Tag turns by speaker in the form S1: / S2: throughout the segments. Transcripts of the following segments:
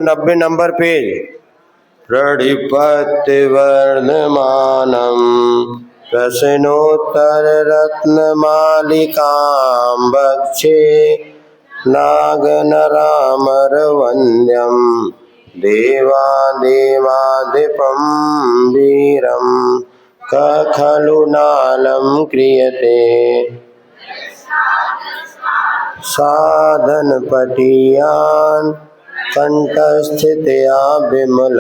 S1: 90 number page. प्रणिपत्यवर्धमानं प्रश्नोत्तररत्नमालिकां वक्षे नागनरामरवन्द्यं देवादेवाधिपं वीरं क खलु नालं क्रियते साधनपटीयान् कंठस्थितया विमल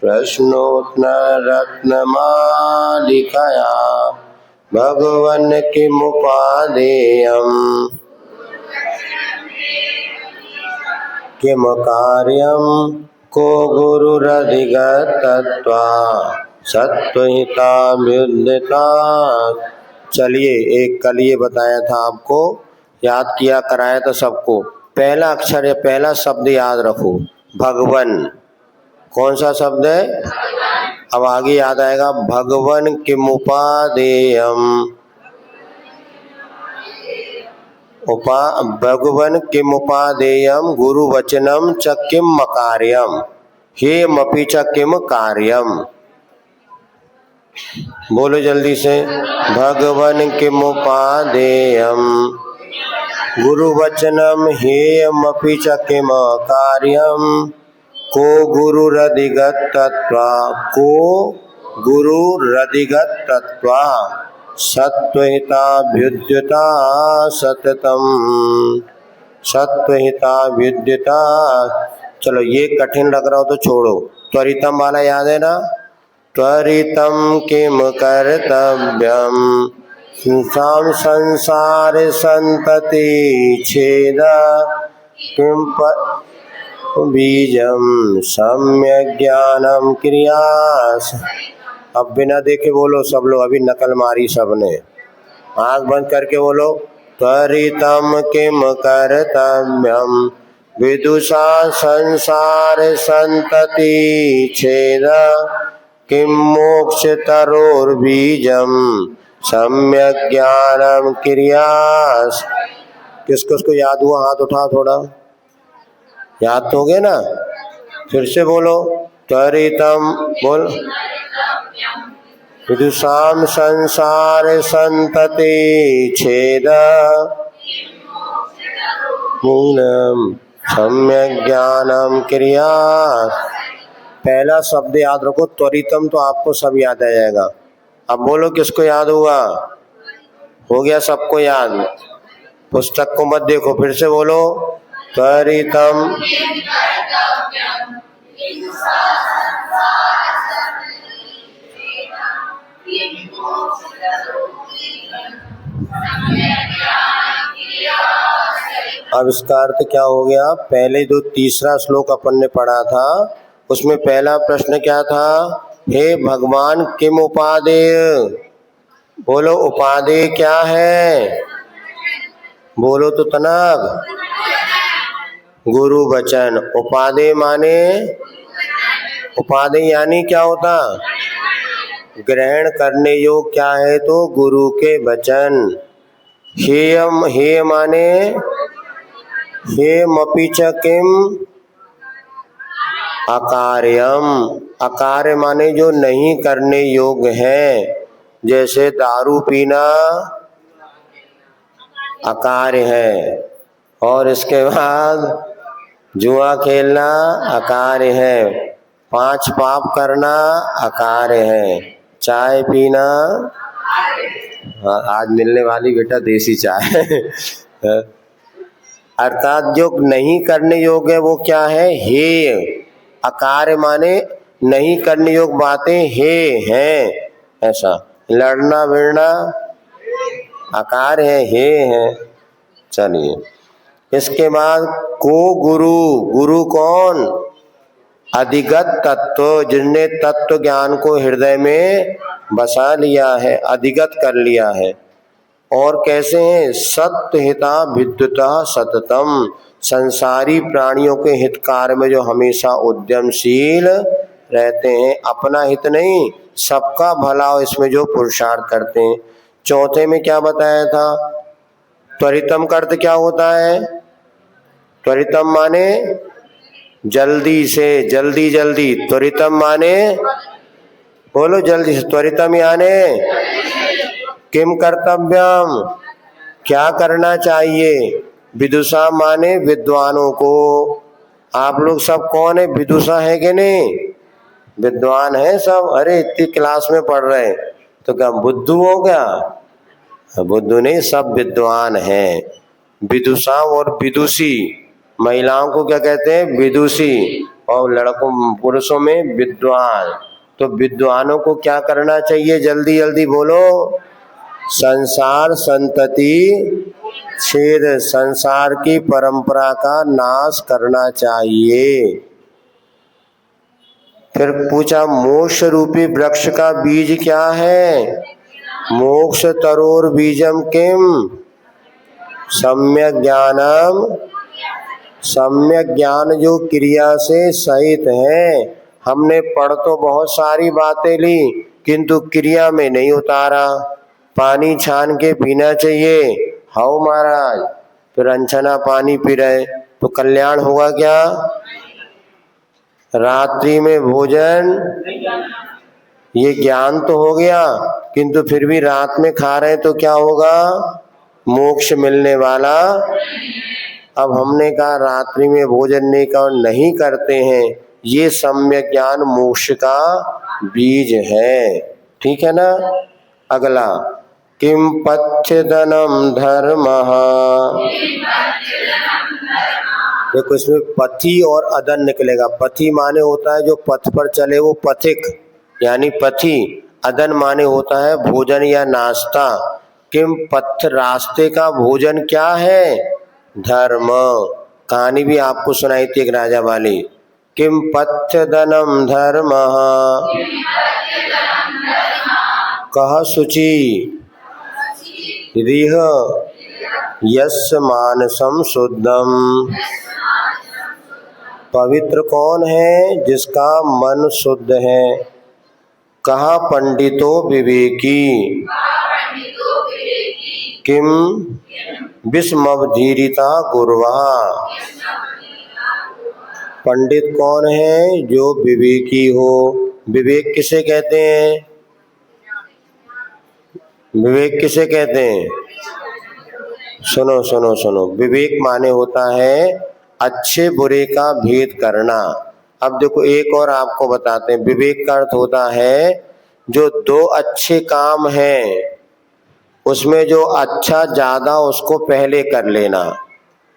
S1: प्रश्नोत्तररत्नमालिकया भगवन् किमुपादेयम् किम कार्यं को गुरुरधिगतत्वा सत्त्वहिताभ्युदिता। चलिए, एक कल ये बताया था आपको, याद किया कराया था सबको। पहला अक्षर या पहला शब्द याद रखो, भगवन। कौन सा शब्द है? अब आगे याद आएगा, भगवन किमुपादेयम्। भगवन किमुपादेयम् गुरु वचनम च किम मकार्यम हे मपि च किम कार्यम। बोलो जल्दी से, भगवन किमुपादेयम् गुरु वचनम हेयमपि च किम कार्यम को गुरुरधिगत तत्वा को गुरुरधिगत तत्वा सत्वहिताभ्युद्यता सततम सत्वहिताभ्युद्यता। चलो, ये कठिन लग रहा हो तो छोड़ो। त्वरितम वाला याद है ना? त्वरितम किम कर्तव्यम संसार संतति छेद किम बीजम सम्यक ज्ञानम क्रियास। अब बिना देखे बोलो सब लोग, अभी नकल मारी सबने। आंख बंद करके बोलो, त्वरितम किम कर्तव्यम विदुषा संसार संतति छेद किम मोक्ष तरोर्बीजम सम्यक ज्ञानम क्रियास। किसको उसको याद हुआ? हाथ उठा, थोड़ा याद तो हो गया ना? फिर से बोलो, त्वरितम बोल। विदुषाम संसार संतति छेद मूलम सम्यक ज्ञानम क्रिया। पहला शब्द याद रखो, त्वरितम, तो आपको सब याद आ जाएगा। अब बोलो, किसको याद हुआ? हो गया सबको याद? पुस्तक को मत देखो, फिर से बोलो, त्वरितम अब इसका अर्थ क्या हो गया? पहले जो तीसरा श्लोक अपन ने पढ़ा था उसमें पहला प्रश्न क्या था? हे भगवान किम उपादेय। बोलो, उपादेय क्या है? बोलो तो तनाग। गुरु वचन। उपादेय माने, उपादेय यानी क्या होता? ग्रहण करने योग क्या है? तो गुरु के वचन। हेयम, हे माने हेमपि च किम अकार्यम। अकार्य माने जो नहीं करने योग्य है, जैसे दारू पीना अकार्य है, और इसके बाद जुआ खेलना अकार्य है, 5 पाप करना अकार्य है, चाय पीना, आज मिलने वाली बेटा देसी चाय अर्थात जो नहीं करने योग्य है वो क्या है? हे। अकार्य माने नहीं करने योग्य बातें हे हैं, ऐसा। लड़ना भिड़ना अकार्य है, हे है। चलिए, इसके बाद को गुरु। गुरु कौन? अधिगत तत्व, जिसने तत्व ज्ञान को हृदय में बसा लिया है, अधिगत कर लिया है। और कैसे हैं? सत्य हिता विद्युता सततम, संसारी प्राणियों के हित कार्य में जो हमेशा उद्यमशील रहते हैं, अपना हित नहीं सबका भला हो इसमें जो पुरुषार्थ करते हैं। चौथे में क्या बताया था? त्वरितम का अर्थ क्या होता है? त्वरितम माने जल्दी से, जल्दी जल्दी। त्वरितम माने, बोलो जल्दी से। त्वरितम यानी किम कर्तव्यम, क्या करना चाहिए। विदुषा माने विद्वानों को। आप लोग सब कौन है, विदुषा है कि नहीं, विद्वान है सब। अरे इतनी क्लास में पढ़ रहे हैं तो क्या बुद्धू हो क्या, बुद्धू नहीं, सब विद्वान हैं। विदुषा और विदुषी, महिलाओं को क्या कहते हैं, विदुषी, और लड़कों पुरुषों में विद्वान। तो विद्वानों को क्या करना चाहिए, जल्दी जल्दी बोलो। संसार संतति छेद, संसार की परंपरा का नाश करना चाहिए। फिर पूछा मोक्ष रूपी वृक्ष का बीज क्या है। मोक्ष तरोर बीजम किम, सम्यक ज्ञानम। सम्यक ज्ञान जो क्रिया से सहित है। हमने पढ़ तो बहुत सारी बातें ली किंतु क्रिया में नहीं उतारा। पानी छान के पीना चाहिए, हाउ महाराज, फिर अनछना पानी पी रहे तो कल्याण होगा क्या। रात्रि में भोजन, ये ज्ञान तो हो गया किंतु फिर भी रात में खा रहे तो क्या होगा, मोक्ष मिलने वाला। अब हमने कहा रात्रि में भोजन नहीं करते हैं, ये सम्यक ज्ञान मोक्ष का बीज है। ठीक है ना। अगला किम पथ्यदनम धर्मः। देखो इसमें पथि और अदन निकलेगा। पथि माने होता है जो पथ पर चले वो पथिक यानी पथि। अदन माने होता है भोजन या नाश्ता। किम पथ, रास्ते का भोजन क्या है, धर्म। कहानी भी आपको सुनाई थी एक राजा वाली। किम पथ्यदनम धर्मः कह शुचि रिह यस्य मानसम शुद्धम। पवित्र कौन है, जिसका मन शुद्ध है। कहा पंडितो विवेकी, किम विस्मवधीरिता गुर्वा। पंडित कौन है, जो विवेकी हो। विवेक किसे कहते हैं, विवेक किसे कहते हैं, सुनो सुनो सुनो। विवेक माने होता है अच्छे बुरे का भेद करना। अब देखो एक और आपको बताते हैं। विवेक का अर्थ होता है जो दो अच्छे काम हैं उसमें जो अच्छा ज्यादा उसको पहले कर लेना,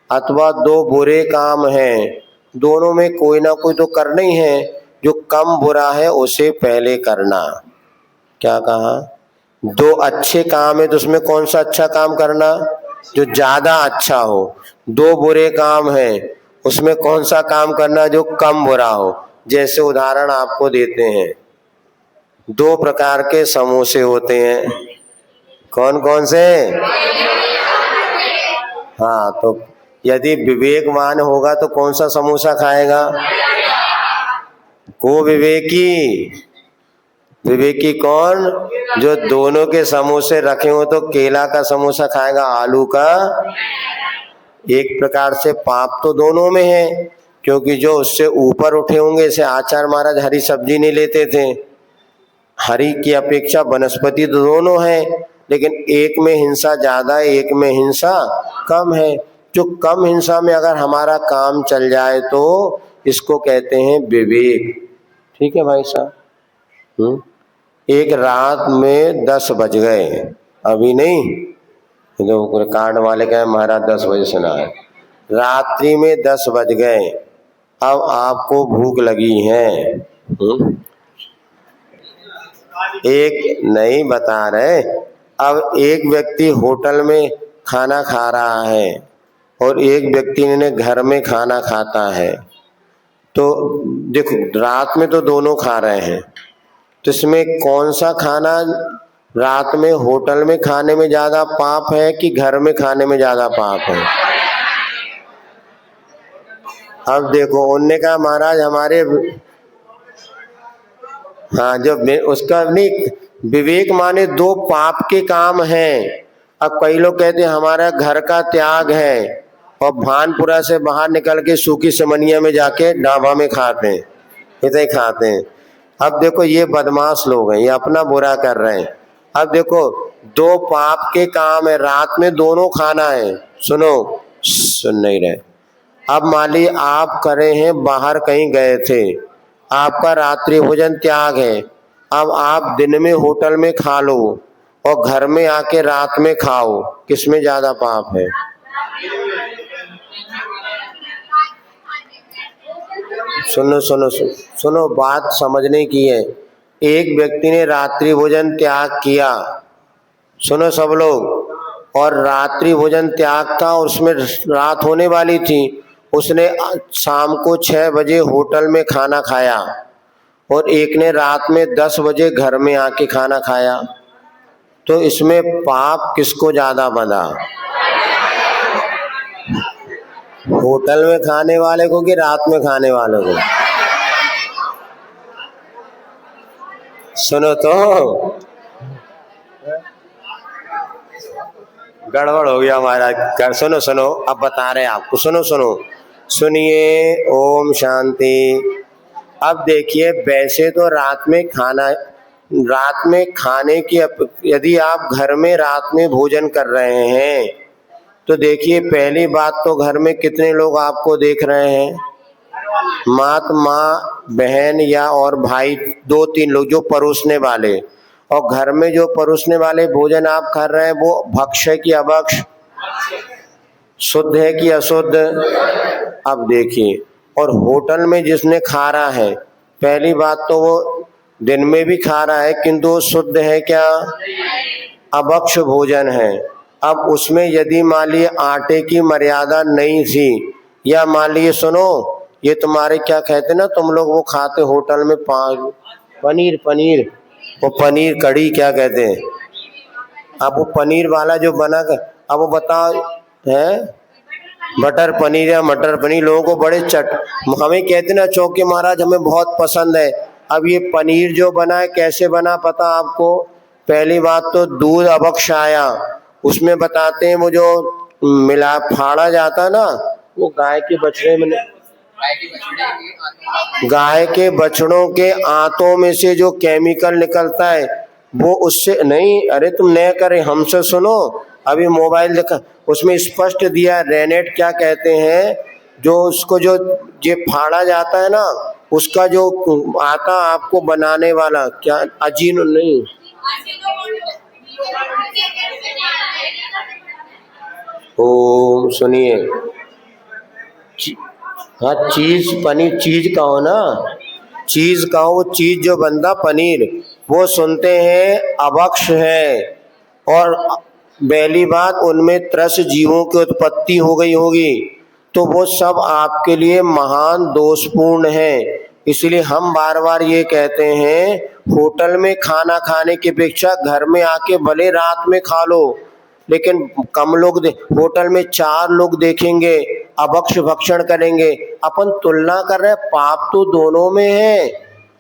S1: अथवा दो बुरे काम हैं दोनों में कोई ना कोई तो करना ही है, जो कम बुरा है उसे पहले करना। क्या कहा, दो अच्छे काम है तो उसमें कौन सा अच्छा काम करना, जो ज्यादा अच्छा हो। दो बुरे काम है उसमें कौन सा काम करना जो कम बुरा हो। जैसे उदाहरण आपको देते हैं, दो प्रकार के समोसे होते हैं, कौन कौन से। हाँ, तो यदि विवेकवान होगा तो कौन सा समोसा खाएगा, को विवेकी। विवेकी कौन, जो दोनों के समोसे रखे हो तो केला का समोसा खाएगा, आलू का। एक प्रकार से पाप तो दोनों में है, क्योंकि जो उससे ऊपर उठे होंगे, जैसे आचार्य महाराज हरी सब्जी नहीं लेते थे। हरी की अपेक्षा वनस्पति तो दोनों है, लेकिन एक में हिंसा ज्यादा है, एक में हिंसा कम है। जो कम हिंसा में अगर हमारा काम चल जाए तो इसको कहते हैं विवेक। ठीक है भाई साहब। एक रात में 10 बज गए, अभी नहीं, जो रिकॉर्ड वाले कहे महाराज 10 बजे सुना है, रात्रि में 10 बज गए। अब आपको भूख लगी है। एक नहीं बता रहे, अब एक व्यक्ति होटल में खाना खा रहा है और एक व्यक्ति ने घर में खाना खाता है। तो देखो रात में तो दोनों खा रहे हैं, तो इसमें कौन सा खाना रात में होटल में खाने में ज्यादा पाप है कि घर में खाने में ज्यादा पाप है। अब देखो उनने कहा महाराज हमारे, हाँ, जब उसका नहीं, विवेक माने दो पाप के काम हैं। अब कई लोग कहते हैं हमारा घर का त्याग है, और भानपुरा से बाहर निकल के सूखी समनिया में जाके ढाबा में खाते हैं, इतना ही खाते हैं। अब देखो ये बदमाश लोग हैं, ये अपना बुरा कर रहे हैं। अब देखो दो पाप के काम है, रात में दोनों खाना है। सुनो, सुन नहीं रहे। अब मान ली आप करे हैं, बाहर कहीं गए थे, आपका रात्रि भोजन त्याग है। अब आप दिन में होटल में खा लो और घर में आके रात में खाओ, किसमें ज्यादा पाप है? सुनो सुनो सुनो, सुनो बात समझने की है। एक व्यक्ति ने रात्रि भोजन त्याग किया, सुनो सब लोग, और रात्रि भोजन त्याग था और उसमें रात होने वाली थी। उसने शाम को 6 बजे होटल में खाना खाया और एक ने रात में 10 बजे घर में आके खाना खाया, तो इसमें पाप किसको ज्यादा बंधा? होटल में खाने वाले को कि रात में खाने वाले को? सुनो तो, गड़बड़ हो गया हमारा कर। सुनो सुनो, अब बता रहे हैं आपको, सुनो सुनो, सुनिए। ओम शांति। अब देखिए, वैसे तो रात में खाना, रात में खाने की, यदि आप घर में रात में भोजन कर रहे हैं तो देखिए, पहली बात तो घर में कितने लोग आपको देख रहे हैं? माँ, बहन या और भाई, 2-3 लोग जो परोसने वाले। और घर में जो परोसने वाले भोजन आप कर रहे हैं वो भक्ष है कि अभक्ष, शुद्ध है कि अशुद्ध? अब देखिए, और होटल में जिसने खा रहा है, पहली बात तो वो दिन में भी खा रहा है किंतु वो शुद्ध है क्या? अभक्ष भोजन है। अब उसमें यदि मान लिए आटे की मर्यादा नहीं थी, या मान लिए, सुनो, ये तुम्हारे क्या कहते ना, तुम लोग वो खाते होटल में पनीर, पनीर, वो पनीर कड़ी क्या कहते हैं? अब वो पनीर वाला जो बना कर, अब वो बताओ है बटर पनीर या मटर पनीर, लोगों को बड़े हमें कहते ना चौके महाराज हमें बहुत पसंद है। अब ये पनीर जो बना है कैसे बना पता आपको? पहली बात तो दूध अभक्ष आया, उसमें बताते हैं वो जो मिला फाड़ा जाता ना, वो गाय के बछड़े में, गाय के बछड़ों के आंतों में से जो केमिकल निकलता है वो उससे नहीं। अरे तुम न करे, हमसे सुनो, अभी मोबाइल देखा, उसमें स्पष्ट दिया रेनेट क्या कहते हैं, जो उसको जो ये फाड़ा जाता है ना, उसका जो आता आपको बनाने वाला क्या, अजीनो नहीं, ओ सुनिए, हाँ चीज, पनीर चीज का हो ना, चीज का हो, वो चीज जो बनता पनीर, वो सुनते हैं अभक्ष है। और पहली बात, उनमें 13 जीवों की उत्पत्ति हो गई होगी, तो वो सब आपके लिए महान दोषपूर्ण है। इसलिए हम बार बार ये कहते हैं, होटल में खाना खाने की अपेक्षा घर में आके भले रात में खा लो, लेकिन कम लोग होटल में 4 लोग देखेंगे, अभक्ष भक्षण करेंगे। अपन तुलना कर रहे हैं, पाप तो दोनों में है,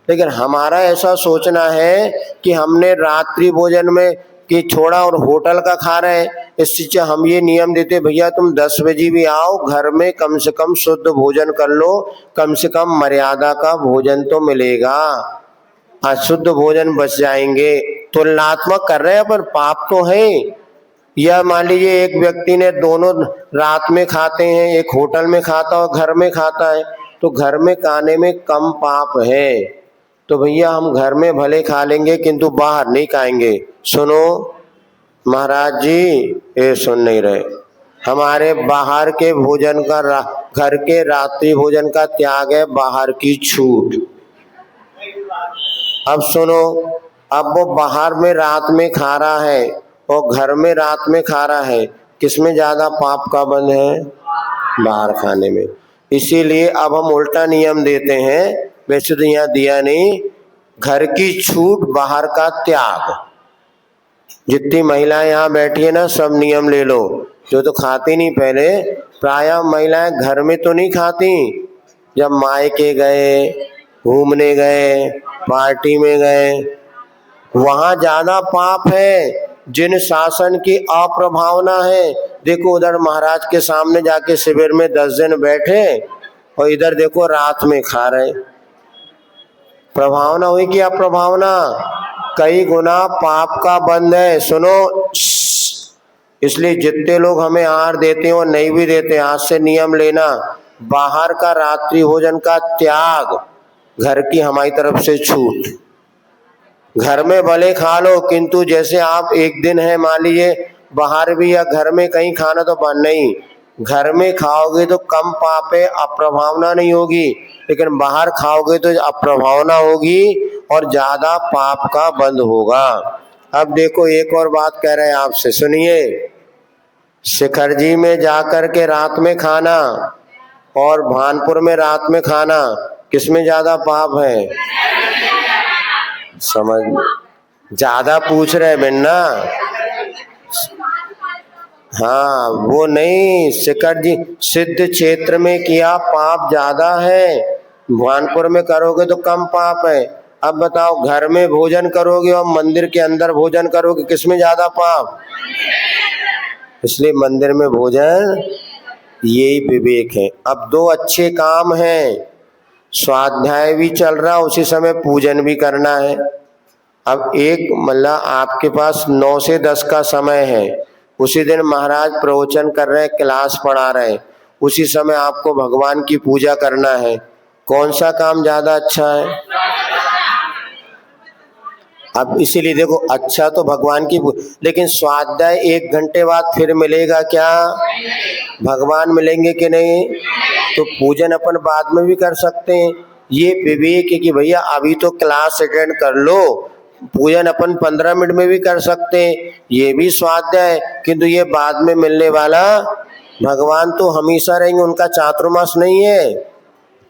S1: लेकिन हमारा ऐसा सोचना है कि हमने रात्रि भोजन में कि छोड़ा और होटल का खा रहे हैं। इससे हम ये नियम देते, भैया तुम 10 बजे भी आओ, घर में कम से कम शुद्ध भोजन कर लो, कम से कम मर्यादा का भोजन तो मिलेगा, अशुद्ध भोजन बच जाएंगे। तुलनात्मक कर रहे हैं, पर पाप तो है। या मान लीजिए एक व्यक्ति ने दोनों रात में खाते हैं, एक होटल में खाता और घर में खाता है, तो घर में खाने में कम पाप है। तो भैया हम घर में भले खा लेंगे किंतु बाहर नहीं खाएंगे। सुनो महाराज जी, ये सुन नहीं रहे। हमारे बाहर के भोजन का घर के रात्रि भोजन का त्याग है, बाहर की छूट। अब सुनो, अब वो बाहर में रात में खा रहा है और घर में रात में खा रहा है, किसमें ज्यादा पाप का बंध है? बाहर खाने में। इसीलिए अब हम उल्टा नियम देते हैं, वैसे तो यहाँ दिया नहीं, घर की छूट बाहर का त्याग। जितनी महिलाएं यहाँ बैठी है ना, सब नियम ले लो। जो तो खाती नहीं पहले, प्रायः महिलाएं घर में तो नहीं खाती, जब मायके गए, घूमने गए, पार्टी में गए, वहां ज्यादा पाप है। जिन शासन की अप्रभावना है। देखो उधर महाराज के सामने जाके शिविर में 10 दिन बैठे और इधर देखो रात में खा रहे। प्रभावना हुई कि अप्रभावना? कई गुना पाप का बंध है। सुनो, इसलिए जितने लोग हमें आहार देते हैं और नहीं भी देते, आज से नियम लेना, बाहर का रात्रि भोजन का त्याग, घर की हमारी तरफ से छूट। घर में भले खा लो, किंतु जैसे आप एक दिन है मान लीजिए बाहर भी या घर में कहीं खाना, तो नहीं, घर में खाओगे तो कम पाप है, अप्रभावना नहीं होगी, लेकिन बाहर खाओगे तो अप्रभावना होगी और ज्यादा पाप का बंध होगा। अब देखो एक और बात कह रहे हैं आपसे, सुनिए। शिखर जी में जाकर के रात में खाना और भानपुर में रात में खाना, किसमें ज्यादा पाप है? समझ ज्यादा पूछ रहे बिन्ना। हाँ वो नहीं, शिखर जी सिद्ध क्षेत्र में किया पाप ज्यादा है, भानपुर में करोगे तो कम पाप है। अब बताओ, घर में भोजन करोगे और मंदिर के अंदर भोजन करोगे, किसमें ज्यादा पाप? इसलिए मंदिर में भोजन, यही विवेक है। अब दो अच्छे काम हैं, स्वाध्याय भी चल रहा, उसी समय पूजन भी करना है। अब एक मतलब आपके पास 9 से 10 का समय है, उसी दिन महाराज प्रवचन कर रहे हैं, क्लास पढ़ा रहे हैं, उसी समय आपको भगवान की पूजा करना है। कौन सा काम ज्यादा अच्छा है? अब इसीलिए देखो, अच्छा तो भगवान की, लेकिन स्वाध्याय 1 घंटे बाद फिर मिलेगा क्या? भगवान मिलेंगे कि नहीं? तो पूजन अपन बाद में भी कर सकते हैं। ये विवेक है कि भैया अभी तो क्लास अटेंड कर लो, पूजन अपन 15 मिनट में भी कर सकते हैं, ये भी स्वाध्याय है, किंतु ये बाद में मिलने वाला, भगवान तो हमेशा रहेंगे, उनका चातुर्मास नहीं है।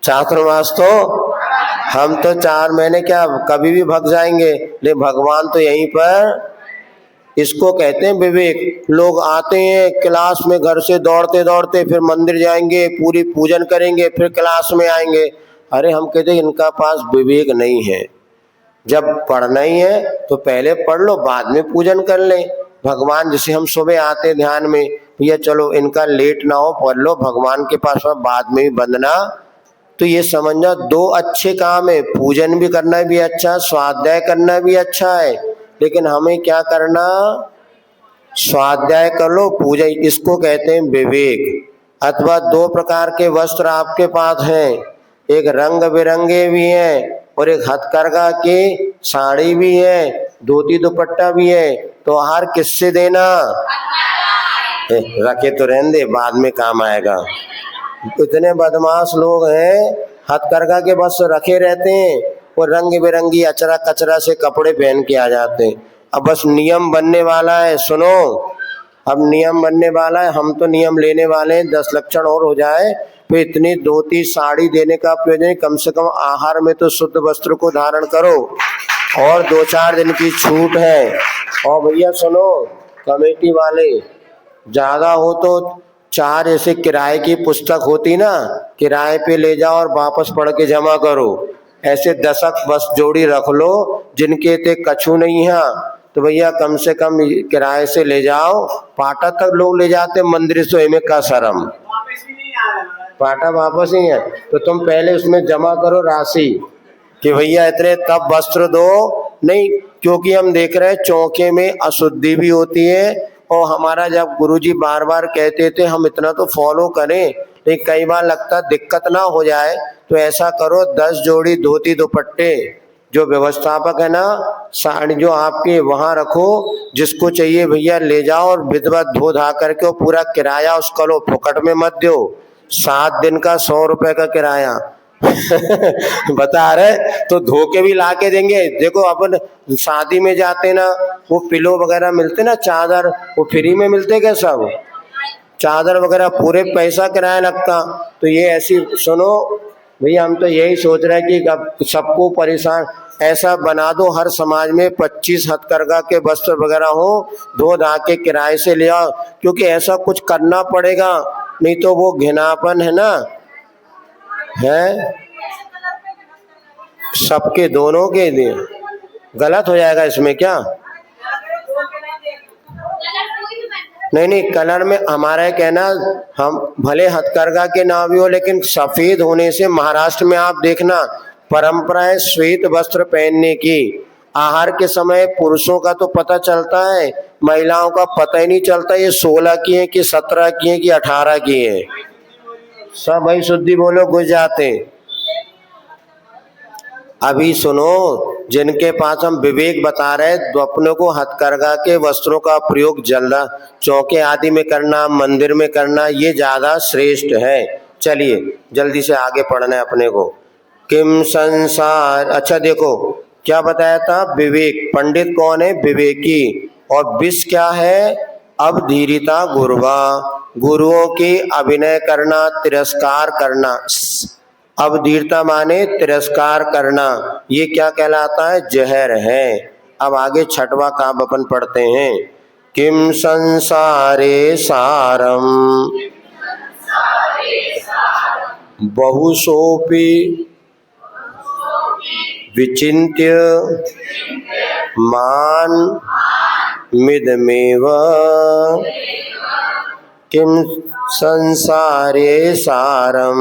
S1: चातुर्मास तो हम तो 4 महीने क्या कभी भी भग जाएंगे, लेकिन भगवान तो यहीं पर। इसको कहते हैं विवेक। लोग आते हैं क्लास में, घर से दौड़ते दौड़ते फिर मंदिर जाएंगे, पूरी पूजन करेंगे, फिर क्लास में आएंगे। अरे हम कहते हैं इनका पास विवेक नहीं है। जब पढ़ना ही है तो पहले पढ़ लो, बाद में पूजन कर ले। भगवान जैसे हम सुबह आते ध्यान में, भैया चलो इनका लेट ना हो, पढ़ लो, भगवान के पास बाद में भी बंदना। तो ये समझना, दो अच्छे काम है, पूजन भी करना भी अच्छा, स्वाध्याय करना भी अच्छा है, लेकिन हमें क्या करना? स्वाध्याय कर लो, पूजा, इसको कहते हैं विवेक। अथवा 2 प्रकार के वस्त्र आपके पास हैं, एक रंग बिरंगे भी हैं और एक हथकरघा की साड़ी भी है, धोती दुपट्टा भी है, तो आहार किससे देना? रखे तो रहने दे, बाद में काम आएगा। इतने बदमाश लोग हैं, हथकरघा के बस रखे रहते हैं और रंग बिरंगी अचरा कचरा से कपड़े पहन के आ जाते हैं। अब बस नियम बनने वाला है, सुनो, अब नियम बनने वाला है, हम तो नियम लेने वाले हैं, 10 लक्षण और हो जाए तो इतनी धोती साड़ी देने का प्रयोजन, कम से कम आहार में तो शुद्ध वस्त्र को धारण करो, और 2-4 दिन की छूट है। और भैया सुनो, कमेटी वाले ज्यादा हो तो 4 ऐसे किराए की पुस्तक होती ना, किराए पे ले जाओ और वापस पढ़ के जमा करो। ऐसे 10 बस जोड़ी रख लो जिनके ते कछु नहीं है, तो भैया कम से कम किराए से ले जाओ। पाटा तक लोग ले जाते मंदिर से, में का शर्म, पाटा वापस ही है, तो तुम पहले उसमें जमा करो राशि कि भैया इतने, तब वस्त्र दो। नहीं, क्योंकि हम देख रहे हैं चौके में अशुद्धि भी होती है, और हमारा जब गुरुजी बार बार कहते थे हम इतना तो फॉलो करें, लेकिन कई बार लगता दिक्कत ना हो जाए, तो ऐसा करो 10 जोड़ी धोती दुपट्टे, जो व्यवस्थापक है ना, साड़ी जो आपके वहाँ रखो, जिसको चाहिए भैया ले जाओ, और विधिवत धो धा करके पूरा किराया उसका लो, फुकट में मत दो। 7 दिन का 100 रुपए का किराया बता रहे, तो धोके भी ला के देंगे। देखो अपन शादी में जाते ना, वो पिलो वगैरह मिलते ना, चादर, वो फ्री में मिलते क्या? सब चादर वगैरह पूरे पैसा किराया लगता। तो ये ऐसी, सुनो भैया, हम तो यही सोच रहे हैं कि अब सबको परेशान ऐसा बना दो, हर समाज में 25 हथकरघा के वस्त्र वगैरह हो, धो धा के किराए से ले आओ, क्योंकि ऐसा कुछ करना पड़ेगा, नहीं तो वो घिनापन है ना, है सबके दोनों के लिए गलत हो जाएगा। इसमें क्या नहीं नहीं, कलर में हमारा कहना, हम भले हथकरघा के ना भी हो लेकिन सफेद होने से महाराष्ट्र में आप देखना परंपरा है श्वेत वस्त्र पहनने की। आहार के समय पुरुषों का तो पता चलता है, महिलाओं का पता ही नहीं चलता ये 16 की है कि 17 की है कि 18 की है। सब भाई शुद्धि बोलो, घुस जाते। अभी सुनो, जिनके पास हम विवेक बता रहे, तो अपने को हथकरघा के वस्त्रों का प्रयोग जल्दा चौके आदि में करना, मंदिर में करना, ये ज्यादा श्रेष्ठ है। चलिए जल्दी से आगे पढ़ना है अपने को। किम संसार, अच्छा देखो क्या बताया था, विवेक। पंडित कौन है? विवेकी। और विष क्या है? अवधीरिता गुरुवा, गुरुओं की अभिनय करना, तिरस्कार करना। अवधीरता माने तिरस्कार करना, ये क्या कहलाता है? जहर है। अब आगे छठवां काम अपन पढ़ते हैं। किम संसारे सारम बहुसोपि विचिन्त्य मान मिदमेव। किम संसारे सारम,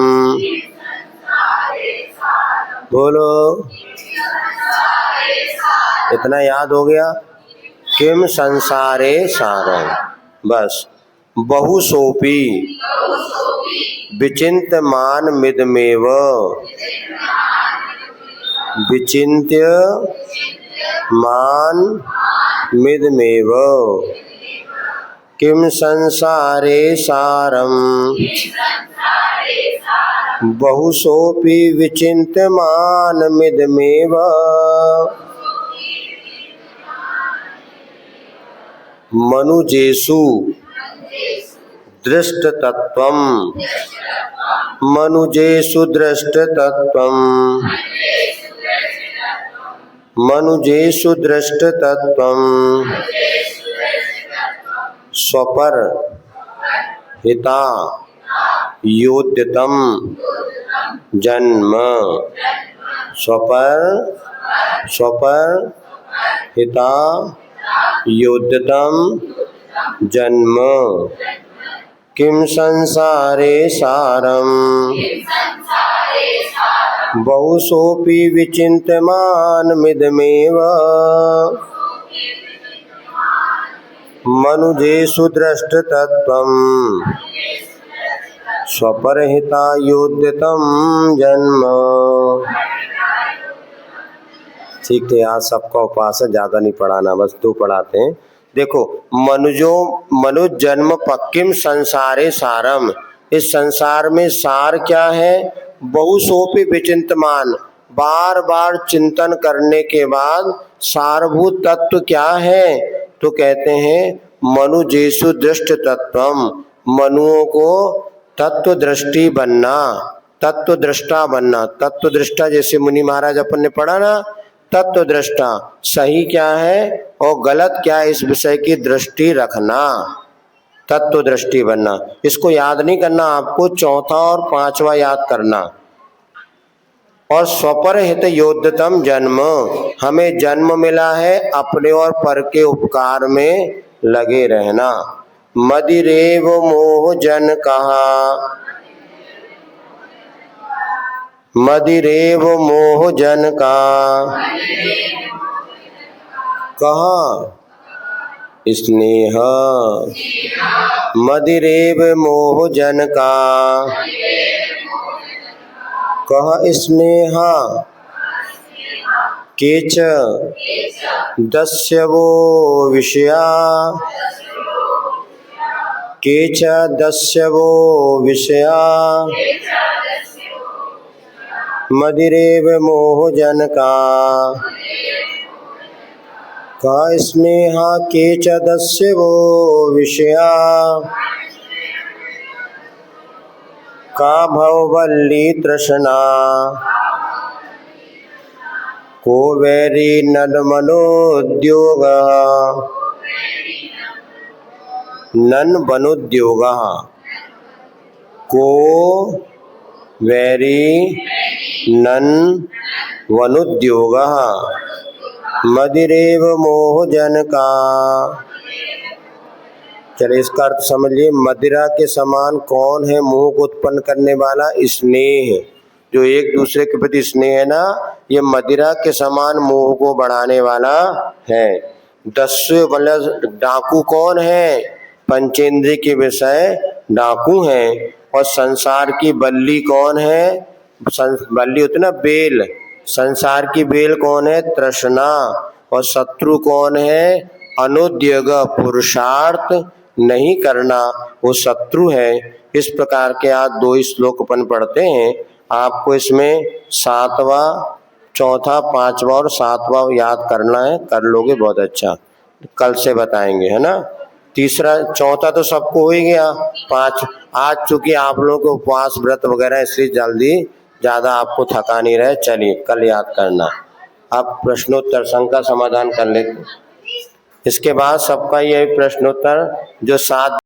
S1: बोलो, इतना याद हो गया? किम संसारे सारम, बस। बहुसोपी विचिन्त्य मान मिदमेव, विचिन्त्य मान मिदमेव। किम संसारे सारम बहुसोपि विचिन्त्यमान मिदमेव। मनुजेषु दृष्टतत्त्वम्, मनुजेषु दृष्टतत्त्वम्, मनुजेषु दृष्टतत्त्वम् स्वपर हिता योद्यतम जन्म। स्वपर स्वपर हिता योद्यतम जन्म। किम संसारे सारम बहुसोपि विचिन्त्यमान मिदमेव। मनुजेषु दृष्टतत्त्वम् स्वपरहिता योद्यतम जन्म। ठीक है, आज सबका उपवास है, ज्यादा नहीं पढ़ाना, बस 2 पढ़ाते हैं। देखो, मनुज जन्म पक्किम संसारे सारम, इस संसार में सार क्या है? बहुसोपि विचिंतमान, बार बार चिंतन करने के बाद सारभूत तत्व क्या है? तो कहते हैं मनुजेषु दृष्ट तत्वम, मनुओं को तत्व दृष्टि बनना, तत्व दृष्टा बनना। तत्व दृष्टा जैसे मुनि महाराज अपन ने पढ़ा ना, तत्व दृष्टा, सही क्या है और गलत क्या है इस विषय की दृष्टि रखना, तत्व दृष्टि बनना। इसको याद नहीं करना, आपको चौथा और 5वां याद करना। और स्वपर हित योद्यतम जन्म, हमें जन्म मिला है अपने और पर के उपकार में लगे रहना। मदिरेव मोह जन कहा, मदिरेव मोह जन का कहा स्नेह। मदिरेव मोह जन का कहा स्नेह। केच दस्यवो विषया, केच दस्यवो विषया। मदिरेव मोह जन का स्नेहा। केच दस्यवो विषया का भववल्ली तृष्णा। को वैरी नद मनोद्योग, नन वनोद्योग। को वैरी नन वनुद्योग। मदिरेव मोह जन का चलिए इसका अर्थ समझिए। मदिरा के समान कौन है मोह को उत्पन्न करने वाला? स्नेह। जो एक दूसरे के प्रति स्नेह है ना, ये मदिरा के समान मोह को बढ़ाने वाला है। दस्यु मतलब डाकू कौन है? पंचेंद्रिय के विषय डाकू हैं। और संसार की बल्ली कौन है? बल्ली होती ना बेल, संसार की बेल कौन है? तृष्णा। और शत्रु कौन है? अनुद्योग, पुरुषार्थ नहीं करना, वो शत्रु है। इस प्रकार के आज 2 श्लोक अपन पढ़ते हैं। आपको इसमें 7वां, चौथा, 5वां और 7वां याद करना है। कर लोगे बहुत अच्छा, कल से बताएंगे, है ना। तीसरा चौथा तो सबको हो ही गया। 5 आज चूंकि आप लोगों को उपवास व्रत वगैरह, इसलिए जल्दी ज़्यादा आपको थका नहीं रहे। चलिए कल याद करना। अब प्रश्नोत्तर संघ का समाधान कर लेते। इसके बाद सबका ये प्रश्नोत्तर जो 7